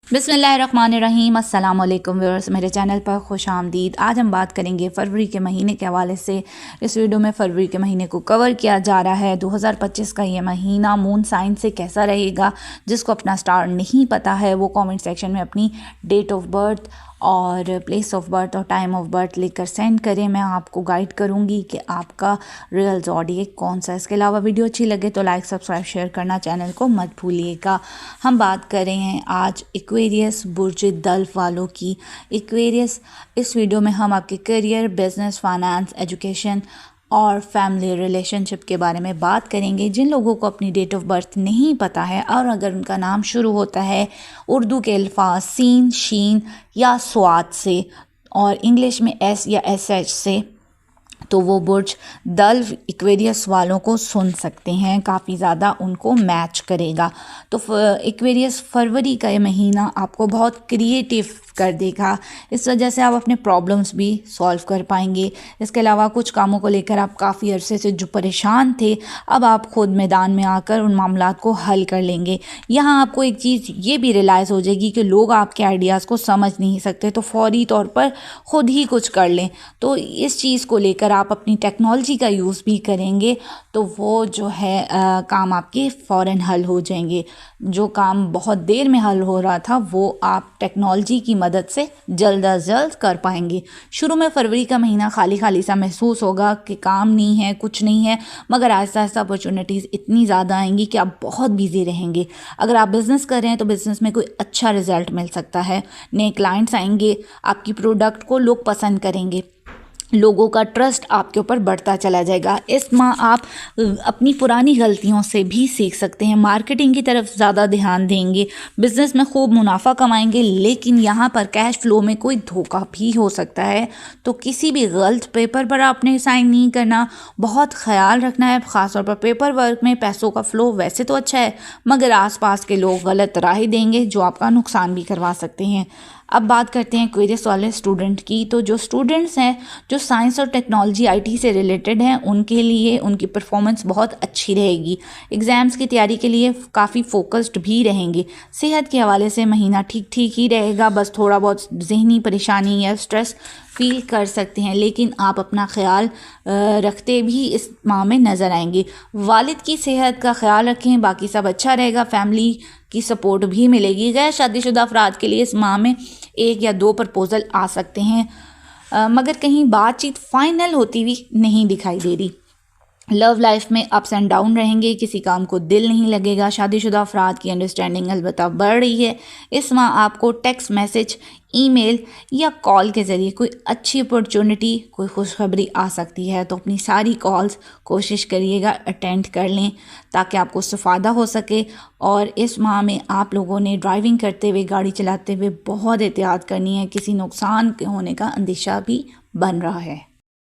बिस्मिल्लाहिर्रहमानिर्रहीम। अस्सलाम वालेकुम व्यूअर्स, मेरे चैनल पर खुश आमदीद। आज हम बात करेंगे फरवरी के महीने के हवाले से। इस वीडियो में फरवरी के महीने को कवर किया जा रहा है। 2025 का ये महीना मून साइन से कैसा रहेगा। जिसको अपना स्टार नहीं पता है वो कमेंट सेक्शन में अपनी डेट ऑफ बर्थ और प्लेस ऑफ बर्थ और टाइम ऑफ बर्थ लिखकर सेंड करें। मैं आपको गाइड करूंगी कि आपका रियल ज़ोडिएक कौन सा है। इसके अलावा वीडियो अच्छी लगे तो लाइक सब्सक्राइब शेयर करना चैनल को मत भूलिएगा। हम बात करें आज एक्वेरियस बुर्ज दल्फ वालों की। एक्वेरियस, इस वीडियो में हम आपके करियर, बिजनेस, फाइनेंस, एजुकेशन और फैमिली रिलेशनशिप के बारे में बात करेंगे। जिन लोगों को अपनी डेट ऑफ बर्थ नहीं पता है और अगर उनका नाम शुरू होता है उर्दू के अल्फाज सीन, शीन या स्वाद से और इंग्लिश में एस या एस एच से, तो वो बुर्ज दल्फ एक्वेरियस वालों को सुन सकते हैं। काफ़ी ज़्यादा उनको मैच करेगा। तो एक्वेरियस, फरवरी का ये महीना आपको बहुत क्रिएटिव कर देगा। इस वजह से आप अपने प्रॉब्लम्स भी सॉल्व कर पाएंगे। इसके अलावा कुछ कामों को लेकर आप काफ़ी अरसे से जो परेशान थे, अब आप खुद मैदान में आकर उन मामलात को हल कर लेंगे। यहाँ आपको एक चीज़ ये भी रियलाइज़ हो जाएगी कि लोग आपके आइडियाज़ को समझ नहीं सकते, तो फौरी तौर पर ख़ुद ही कुछ कर लें। तो इस चीज़ को लेकर आप अपनी टेक्नोलॉजी का यूज़ भी करेंगे तो वो जो है काम आपके फ़ौरन हल हो जाएंगे। जो काम बहुत देर में हल हो रहा था वो आप टेक्नोलॉजी की मदद से जल्द अज जल्द कर पाएंगे। शुरू में फरवरी का महीना खाली खाली सा महसूस होगा कि काम नहीं है, कुछ नहीं है, मगर आहिस्ता आहिस्ता अपॉर्चुनिटीज़ इतनी ज़्यादा आएंगी कि आप बहुत बिजी रहेंगे। अगर आप बिज़नेस कर रहे हैं तो बिज़नेस में कोई अच्छा रिजल्ट मिल सकता है। नए क्लाइंट्स आएंगे, आपकी प्रोडक्ट को लोग पसंद करेंगे, लोगों का ट्रस्ट आपके ऊपर बढ़ता चला जाएगा। इस माह आप अपनी पुरानी गलतियों से भी सीख सकते हैं। मार्केटिंग की तरफ ज़्यादा ध्यान देंगे, बिज़नेस में खूब मुनाफा कमाएंगे, लेकिन यहाँ पर कैश फ्लो में कोई धोखा भी हो सकता है। तो किसी भी गलत पेपर पर आपने साइन नहीं करना, बहुत ख्याल रखना है। ख़ासतौर पर पेपर वर्क में पैसों का फ़्लो वैसे तो अच्छा है, मगर आसपास के लोग गलत राय देंगे जो आपका नुकसान भी करवा सकते हैं। अब बात करते हैं क्वेरियस वाले स्टूडेंट की। तो जो स्टूडेंट्स हैं जो साइंस और टेक्नोलॉजी आईटी से रिलेटेड हैं, उनके लिए उनकी परफॉर्मेंस बहुत अच्छी रहेगी। एग्ज़ाम्स की तैयारी के लिए काफ़ी फोकस्ड भी रहेंगे। सेहत के हवाले से महीना ठीक ठीक ही रहेगा, बस थोड़ा बहुत जहनी परेशानी या स्ट्रेस फील कर सकते हैं, लेकिन आप अपना ख्याल रखते भी इस माह में नज़र आएंगे। वालिद की सेहत का ख्याल रखें, बाकी सब अच्छा रहेगा। फैमिली की सपोर्ट भी मिलेगी। गैर शादीशुदा अफराद के लिए इस माह में 1 या 2 प्रपोज़ल आ सकते हैं, मगर कहीं बातचीत फाइनल होती हुई नहीं दिखाई दे रही। लव लाइफ में अप्स एंड डाउन रहेंगे, किसी काम को दिल नहीं लगेगा। शादीशुदा अफराद की अंडरस्टैंडिंग अलबत्ता बढ़ रही है। इस माह आपको टेक्स्ट मैसेज, ईमेल या कॉल के ज़रिए कोई अच्छी अपॉर्चुनिटी, कोई खुशखबरी आ सकती है। तो अपनी सारी कॉल्स कोशिश करिएगा अटेंड कर लें ताकि आपको इस्तेफ़ादा हो सके। और इस माह में आप लोगों ने ड्राइविंग करते हुए, गाड़ी चलाते हुए बहुत एहतियात करनी है। किसी नुकसान के होने का अंदेशा भी बन रहा है।